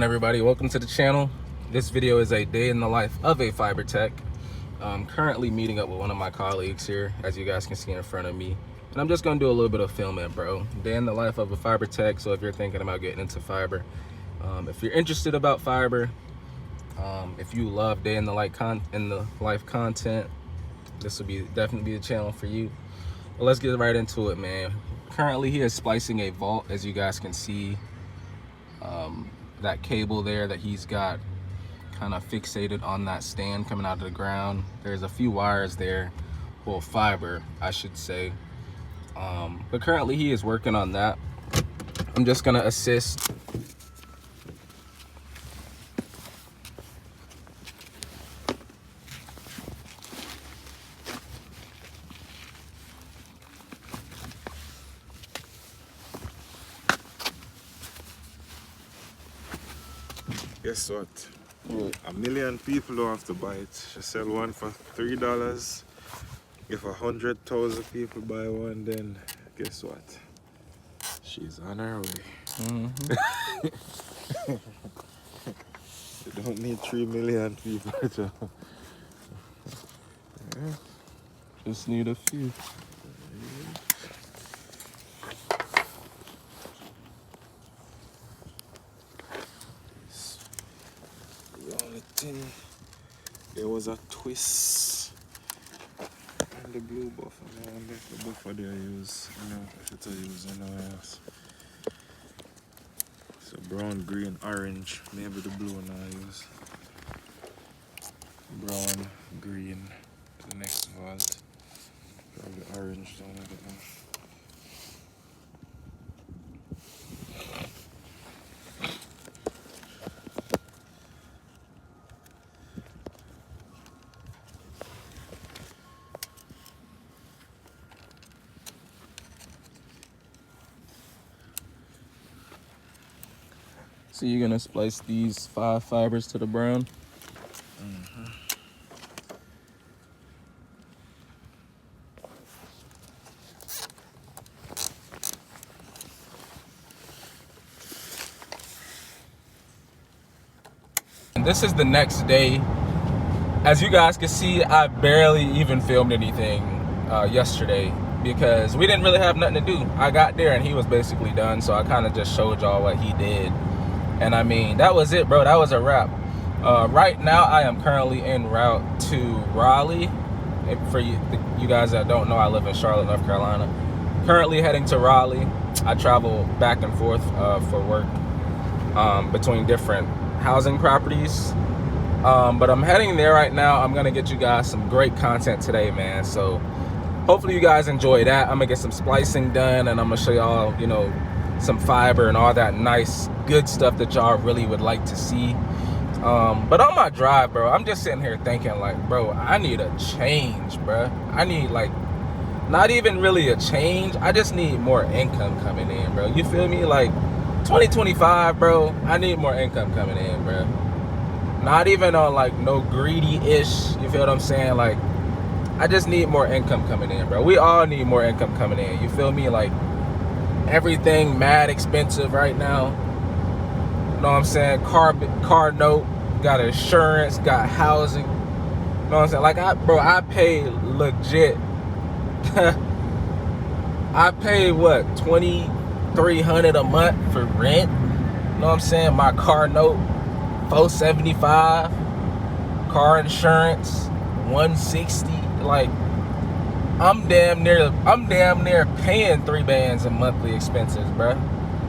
Everybody, welcome to the channel. This video is a day in the life of a fiber tech. I'm currently meeting up with one of my colleagues here, as you guys can see in front of me, and I'm just gonna do a little bit of filming, bro. Day in the life of a fiber tech. So if you're thinking about getting into fiber, if you're interested about fiber, if you love day in the life content, this will definitely be the channel for you. But let's get right into it, man. Currently he is splicing a vault, as you guys can see. That cable there that he's got kind of fixated on that stand coming out of the ground. There's a few wires there, well, fiber I should say, but currently he is working on that. I'm just gonna assist. Guess what? A million people don't have to buy it. She sell one for $3. If 100,000 people buy one, then guess what? She's on her way. You don't need 3 million people to. Just need a few. There was a twist on the blue buffer. I wonder if the buffer they use, if it's a use anywhere else. So brown, green, orange. Maybe the blue one I use. Brown, green, the next vault. Probably orange down at it now. So you're gonna splice these 5 fibers to the brown? And this is the next day. As you guys can see, I barely even filmed anything yesterday because we didn't really have nothing to do. I got there and he was basically done, so I kind of just showed y'all what he did. And I mean, that was it, bro. That was a wrap. Right now, I am currently en route to Raleigh. For you guys that don't know, I live in Charlotte, North Carolina. Currently heading to Raleigh. I travel back and forth for work between different housing properties. But I'm heading there right now. I'm gonna get you guys some great content today, man. So hopefully you guys enjoy that. I'm gonna get some splicing done, and I'm gonna show y'all, some fiber and all that nice good stuff that y'all really would like to see. But on my drive, bro, I'm just sitting here thinking like, bro, I need a change, bro. I need, like, not even really a change, I just need more income coming in, bro. You feel me? Like 2025, bro, I need more income coming in, bro. Not even on like no greedy-ish, you feel what I'm saying? Like, I just need more income coming in, bro. We all need more income coming in, you feel me? Like, everything mad expensive right now. You know what I'm saying? Car note, got insurance, got housing. You know what I'm saying? Like, I pay legit. I pay what, $2,300 a month for rent. You know what I'm saying? My car note, $475. Car insurance, $160. Like, I'm damn near paying 3 bands of monthly expenses, bruh,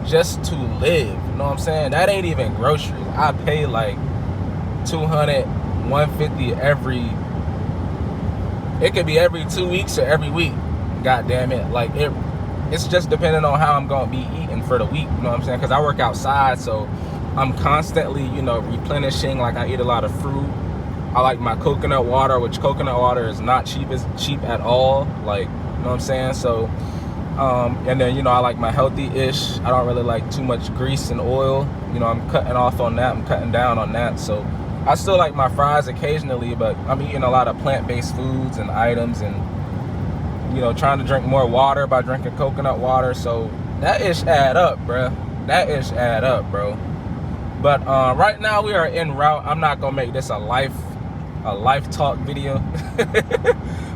just to live. You know what I'm saying? That ain't even groceries. I pay like $200, $150 it could be every 2 weeks or every week. God damn it. Like, it's just depending on how I'm gonna be eating for the week. You know what I'm saying? Because I work outside, so I'm constantly, replenishing. Like, I eat a lot of fruit. I like my coconut water, which coconut water is not cheap at all. Like, you know what I'm saying? So, and then, I like my healthy-ish. I don't really like too much grease and oil. I'm cutting off on that. I'm cutting down on that. So I still like my fries occasionally, but I'm eating a lot of plant-based foods and items, and trying to drink more water by drinking coconut water. So that ish add up, bruh. That ish add up, bro. But right now we are en route. I'm not gonna make this a life talk video.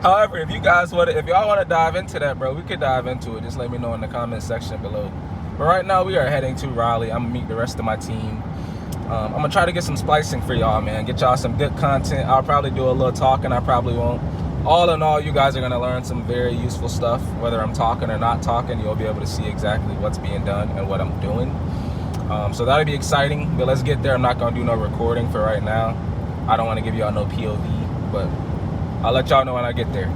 However, if y'all want to dive into that, bro, we could dive into it. Just let me know in the comment section below. But right now we are heading to Raleigh. I'm gonna meet the rest of my team. I'm gonna try to get some splicing for y'all, man. Get y'all some good content. I'll probably do a little talking. I probably won't. All in all, you guys are gonna learn some very useful stuff. Whether I'm talking or not talking, you'll be able to see exactly what's being done and what I'm doing. So that'll be exciting. But let's get there. I'm not gonna do no recording for right now. I don't want to give y'all no POV, but I'll let y'all know when I get there.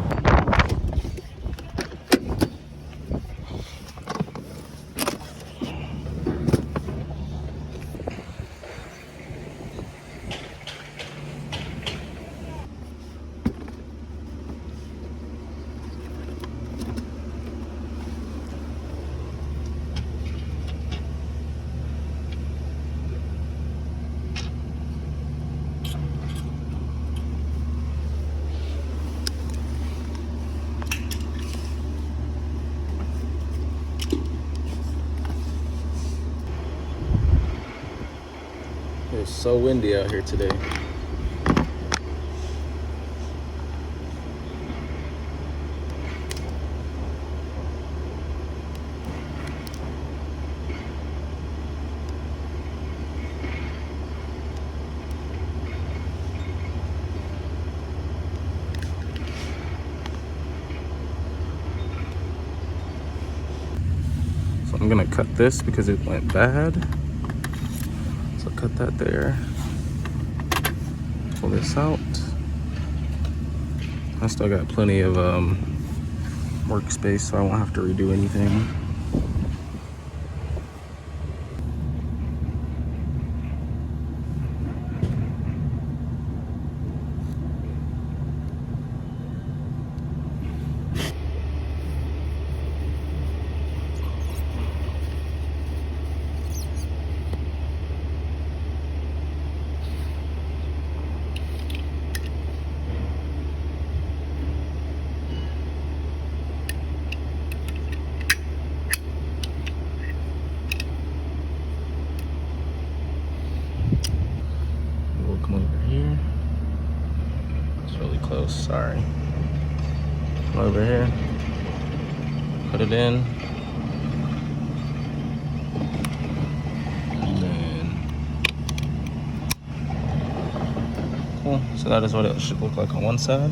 It's so windy out here today. So I'm gonna cut this because it went bad. So cut that there. Pull this out. I still got plenty of workspace, so I won't have to redo anything. We'll come over here. It's really close, sorry. Come over here. Put it in. And then, cool. So that is what it should look like on one side.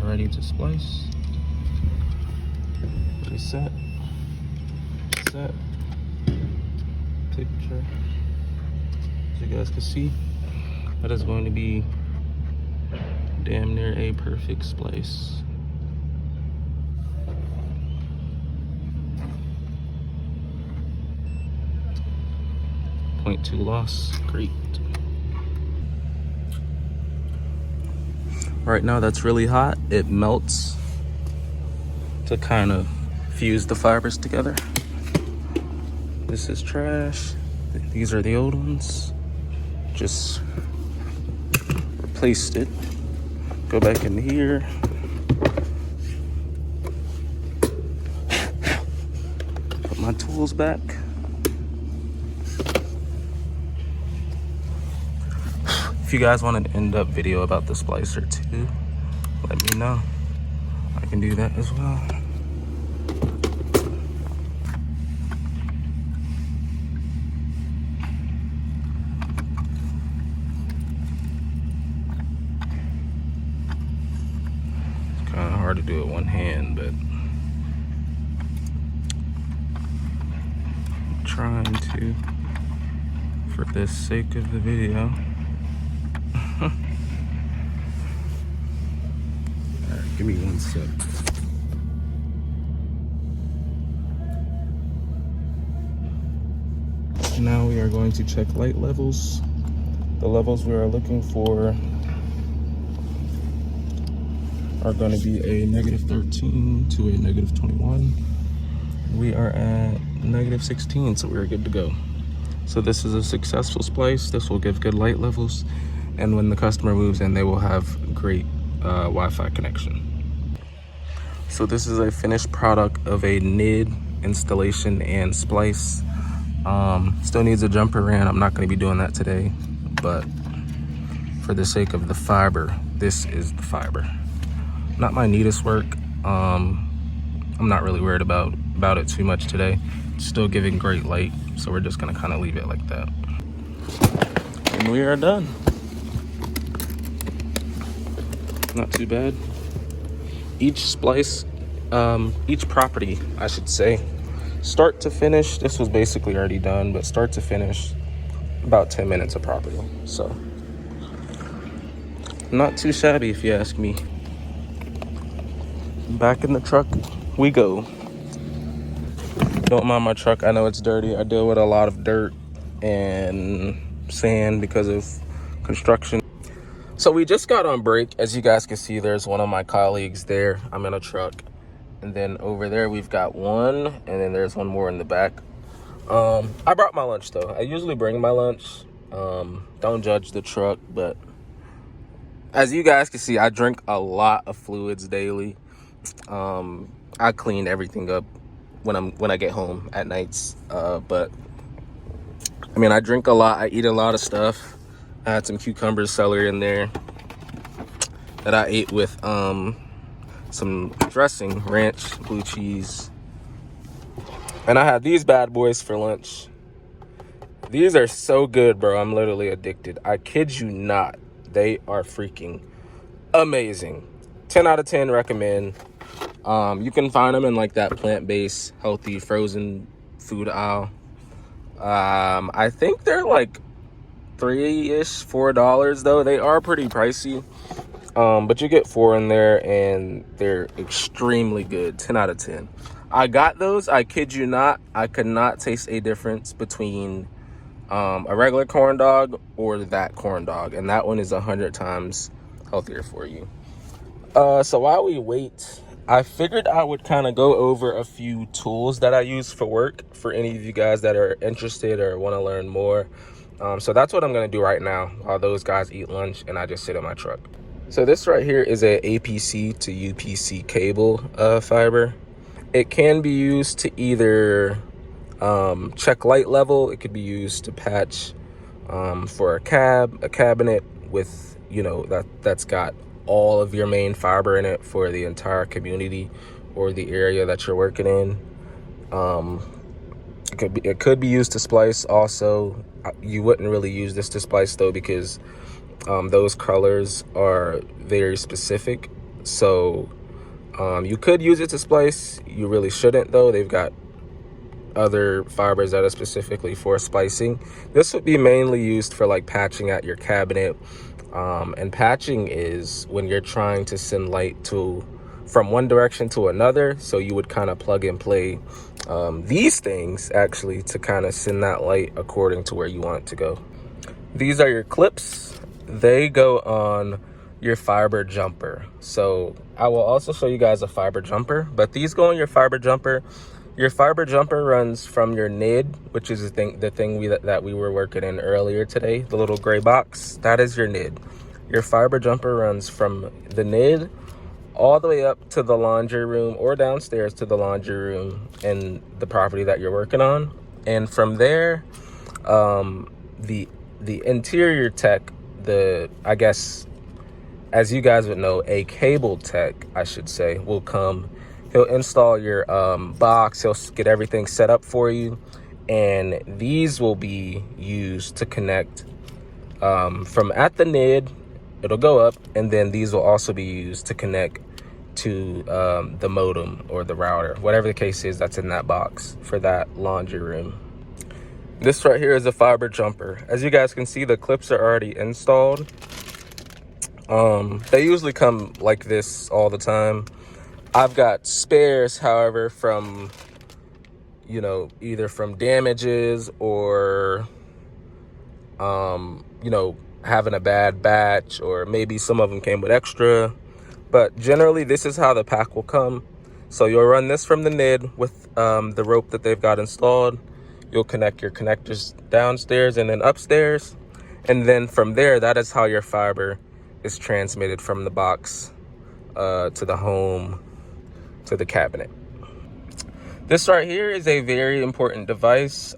Ready to splice. Reset. Set. Picture. As you guys can see, that is going to be damn near a perfect splice. .2 loss. Great. Right now that's really hot. It melts to kind of fuse the fibers together. This is trash. These are the old ones. Just replaced it. Go back in here. Put my tools back. If you guys want an in-depth video about the splicer too, let me know. I can do that as well. It's kind of hard to do it one hand, but I'm trying to, for the sake of the video. Give me 1 sec. Now we are going to check light levels. The levels we are looking for are going to be a -13 to a -21. We are at -16, so we're good to go. So this is a successful splice. This will give good light levels, and when the customer moves in, they will have great Wi-Fi connection. So this is a finished product of a NID installation and splice. Still needs a jumper ran. I'm not going to be doing that today, but for the sake of the fiber, this is the fiber. Not my neatest work. I'm not really worried about it too much today. It's still giving great light, so we're just gonna kind of leave it like that. And we are done. Not too bad. Each splice, each property, I should say, start to finish, this was basically already done, but start to finish, about 10 minutes of property. So, not too shabby if you ask me. Back in the truck we go. Don't mind my truck, I know it's dirty. I deal with a lot of dirt and sand because of construction. So we just got on break. As you guys can see, there's one of my colleagues there. I'm in a truck. And then over there we've got one, and then there's one more in the back. I brought my lunch though. I usually bring my lunch. Don't judge the truck, but as you guys can see, I drink a lot of fluids daily. I clean everything up when I get home at nights. But I mean, I drink a lot. I eat a lot of stuff. I had some cucumber celery in there that I ate with some dressing, ranch, blue cheese. And I had these bad boys for lunch. These are so good, bro. I'm literally addicted. I kid you not. They are freaking amazing. 10 out of 10 recommend. You can find them in like that plant-based, healthy, frozen food aisle. I think they're like $3-ish, $4 though. They are pretty pricey. But you get 4 in there and they're extremely good. 10 out of 10. I got those, I kid you not. I could not taste a difference between a regular corn dog or that corn dog, and that one is 100 times healthier for you. So while we wait, I figured I would kind of go over a few tools that I use for work for any of you guys that are interested or want to learn more. So that's what I'm going to do right now while those guys eat lunch and I just sit in my truck. So this right here is a APC to UPC cable fiber. It can be used to either check light level. It could be used to patch for a cabinet with, you know, that's got all of your main fiber in it for the entire community or the area that you're working in. It could be used to splice also. You wouldn't really use this to splice though, because those colors are very specific. So you could use it to splice. You really shouldn't though. They've got other fibers that are specifically for splicing. This would be mainly used for like patching at your cabinet. And patching is when you're trying to send light from one direction to another. So you would kind of plug and play these things actually to kind of send that light according to where you want it to go. These are your clips. They go on your fiber jumper. So I will also show you guys a fiber jumper, but these go on your fiber jumper. Your fiber jumper runs from your NID, which is the thing that we were working in earlier today, the little gray box. That is your NID. Your fiber jumper runs from the NID all the way up to the laundry room or downstairs to the laundry room in the property that you're working on. And from there, the interior tech, I guess, as you guys would know, a cable tech, I should say, will come. He'll install your box. He'll get everything set up for you. And these will be used to connect from at the NID. It'll go up. And then these will also be used to connect to the modem or the router, whatever the case is that's in that box for that laundry room. This right here is a fiber jumper. As you guys can see, the clips are already installed. They usually come like this all the time. I've got spares, however, from, you know, either from damages or, you know, having a bad batch, or maybe some of them came with extra. But generally, this is how the pack will come. So you'll run this from the NID with the rope that they've got installed. You'll connect your connectors downstairs and then upstairs. And then from there, that is how your fiber is transmitted from the box to the home, to the cabinet. This right here is a very important device.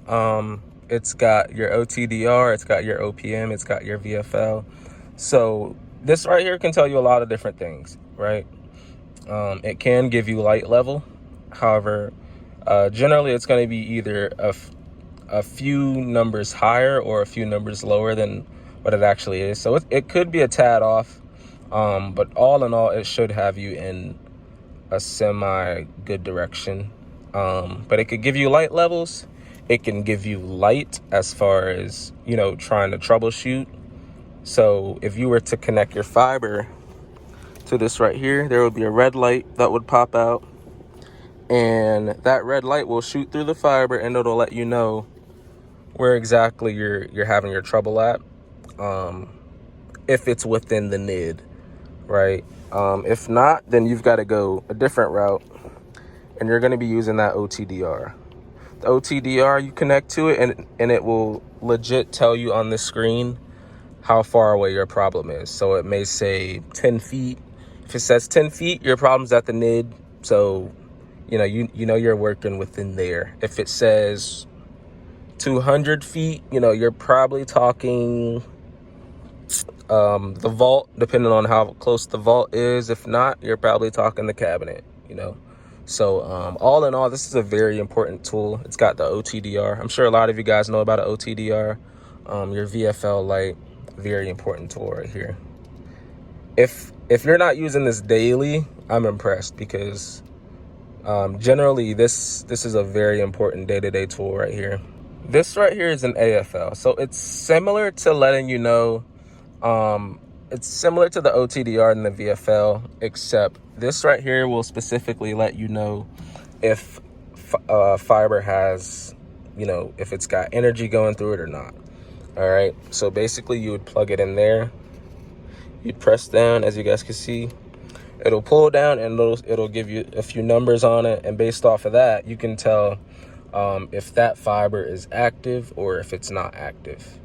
It's got your OTDR, it's got your OPM, it's got your VFL. So this right here can tell you a lot of different things, right? It can give you light level. However, generally it's going to be either a few numbers higher or a few numbers lower than what it actually is. So it could be a tad off, but all in all, it should have you in a semi good direction. But it could give you light levels. It can give you light as far as, you know, trying to troubleshoot. So if you were to connect your fiber to this right here, there would be a red light that would pop out, and that red light will shoot through the fiber and it'll let you know where exactly you're having your trouble at, if it's within the NID, right? If not, then you've got to go a different route, and you're going to be using that OTDR. The OTDR, you connect to it and it will legit tell you on the screen how far away your problem is. So it may say 10 feet. If it says 10 feet, your problem's at the NID. So, you know you're working within there. If it says 200 feet, you know, you're probably talking the vault, depending on how close the vault is. If not, you're probably talking the cabinet, you know. So all in all, this is a very important tool. It's got the OTDR. I'm sure a lot of you guys know about an OTDR. Your VFL light, very important tool right here. If you're not using this daily, I'm impressed, because generally this is a very important day-to-day tool right here. This right here is an AFL, so it's similar to letting you know, it's similar to the OTDR and the VFL, except this right here will specifically let you know if fiber has, you know, if it's got energy going through it or not. All right, so basically you would plug it in there, you'd press down, as you guys can see, it'll pull down and it'll give you a few numbers on it, and based off of that, you can tell if that fiber is active or if it's not active,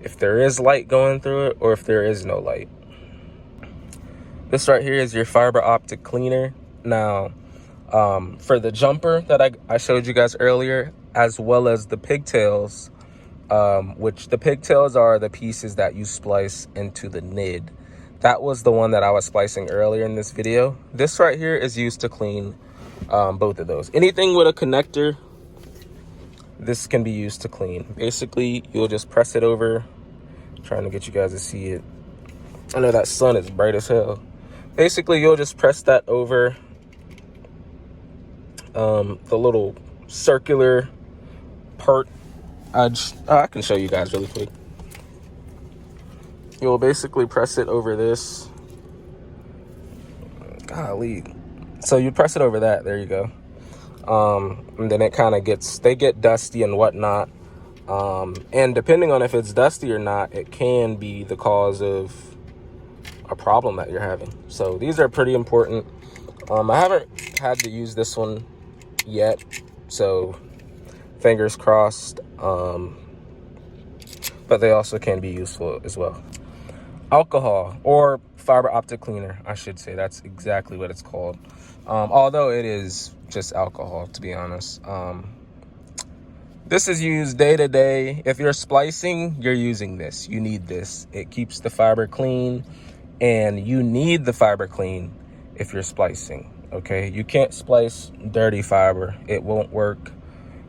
if there is light going through it or if there is no light. This right here is your fiber optic cleaner. Now, for the jumper that I showed you guys earlier, as well as the pigtails, which the pigtails are the pieces that you splice into the NID. That was the one that I was splicing earlier in this video. This right here is used to clean both of those. Anything with a connector, this can be used to clean. Basically, you'll just press it over. I'm trying to get you guys to see it. I know that sun is bright as hell. Basically, you'll just press that over the little circular part. I can show you guys really quick. You'll basically press it over this. Golly. So you press it over that. There you go. And then it kind of they get dusty and whatnot. And depending on if it's dusty or not, it can be the cause of a problem that you're having. So these are pretty important. I haven't had to use this one yet, so fingers crossed. But they also can be useful as well. Alcohol, or fiber optic cleaner, I should say. That's exactly what it's called. Although it is just alcohol, to be honest. This is used day to day. If you're splicing, you're using this. You need this. It keeps the fiber clean, and you need the fiber clean if you're splicing, okay? You can't splice dirty fiber. It won't work.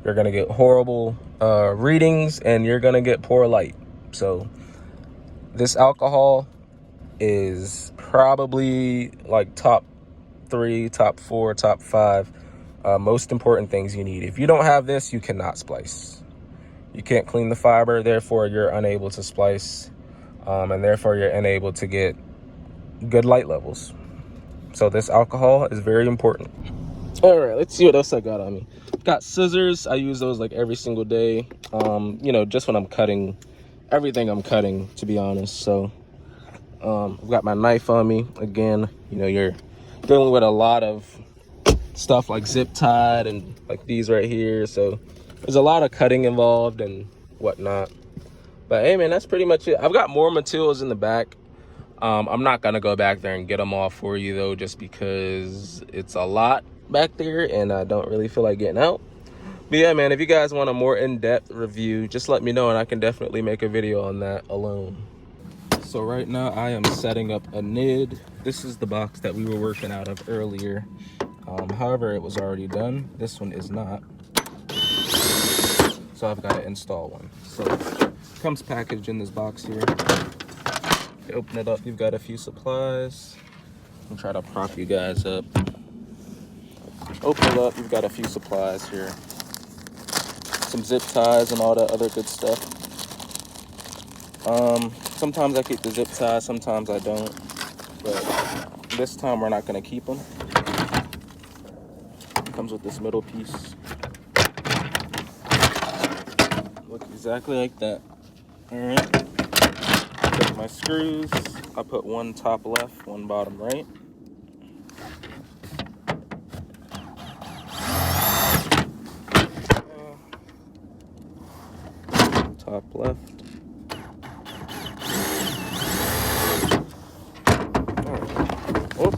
You're gonna get horrible readings, and you're gonna get poor light. So this alcohol is probably like top 3, top 4, top 5 most important things you need. If you don't have this, you cannot splice. You can't clean the fiber, therefore you're unable to splice, and therefore you're unable to get good light levels. So this alcohol is very important. All right, let's see what else I got on me. Got scissors. I use those like every single day. You know, just when I'm cutting everything I'm cutting, to be honest. So I've got my knife on me. Again, you know, you're dealing with a lot of stuff like zip tied and like these right here. So there's a lot of cutting involved and whatnot. But hey, man, that's pretty much it. I've got more materials in the back. I'm not gonna go back there and get them all for you though, just because it's a lot back there and I don't really feel like getting out. But yeah, man, if you guys want a more in-depth review, just let me know and I can definitely make a video on that alone. So right now I am setting up a NID. This is the box that we were working out of earlier. However, it was already done. This one is not. So I've got to install one. So it comes packaged in this box here. You open it up, you've got a few supplies. I'll try to prop you guys up. Open it up, you've got a few supplies here. Some zip ties and all that other good stuff. Sometimes I keep the zip ties, sometimes I don't. But this time we're not gonna keep them. It comes with this middle piece. Look exactly like that. All right. Put my screws. I put one top left, one bottom right. Top left. Oh,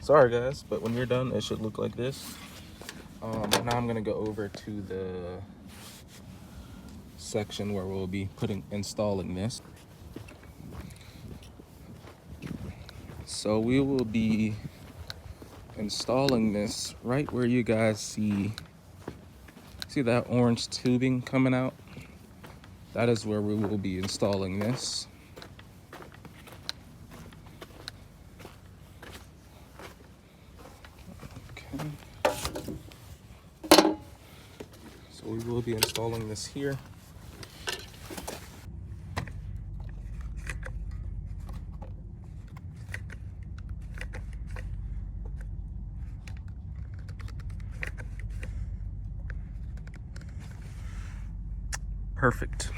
sorry guys, but when you're done, it should look like this. Now I'm gonna go over to the section where we'll be installing this. So we will be installing this right where you guys see that orange tubing coming out. That is where we will be installing this. Okay. So we will be installing this here. Perfect.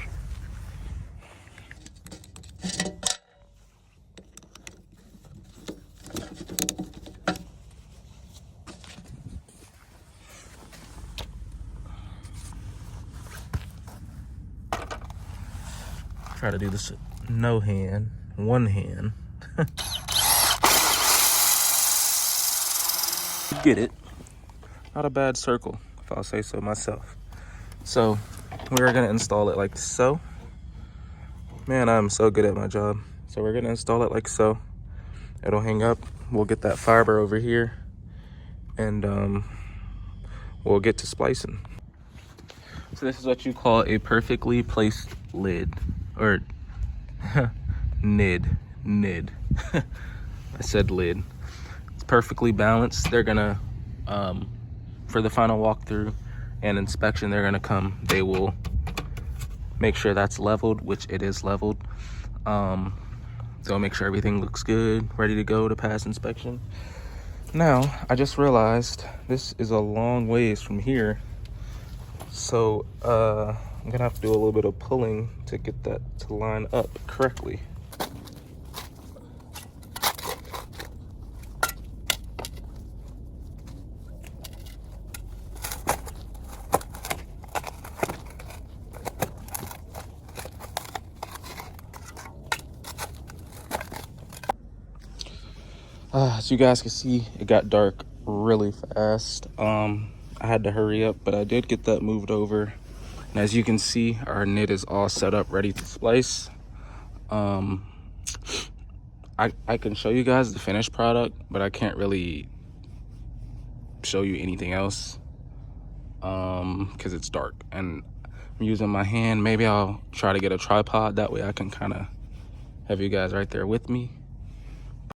Try to do this with one hand. Get it? Not a bad circle, if I'll say so myself. So we're gonna install it like so. Man, I'm so good at my job. So we're gonna install it like so. It'll hang up. We'll get that fiber over here and we'll get to splicing. So this is what you call a perfectly placed lid, or NID. I said lid. It's perfectly balanced. They're gonna, for the final walkthrough and inspection, they're gonna come. They will make sure that's leveled, which it is leveled. They'll make sure everything looks good, ready to go to pass inspection. Now, I just realized this is a long ways from here. So I'm gonna have to do a little bit of pulling to get that to line up correctly. As you guys can see, it got dark really fast. I had to hurry up, but I did get that moved over. And as you can see, our knit is all set up, ready to splice. I can show you guys the finished product, but I can't really show you anything else because it's dark and I'm using my hand. Maybe I'll try to get a tripod, that way I can kind of have you guys right there with me.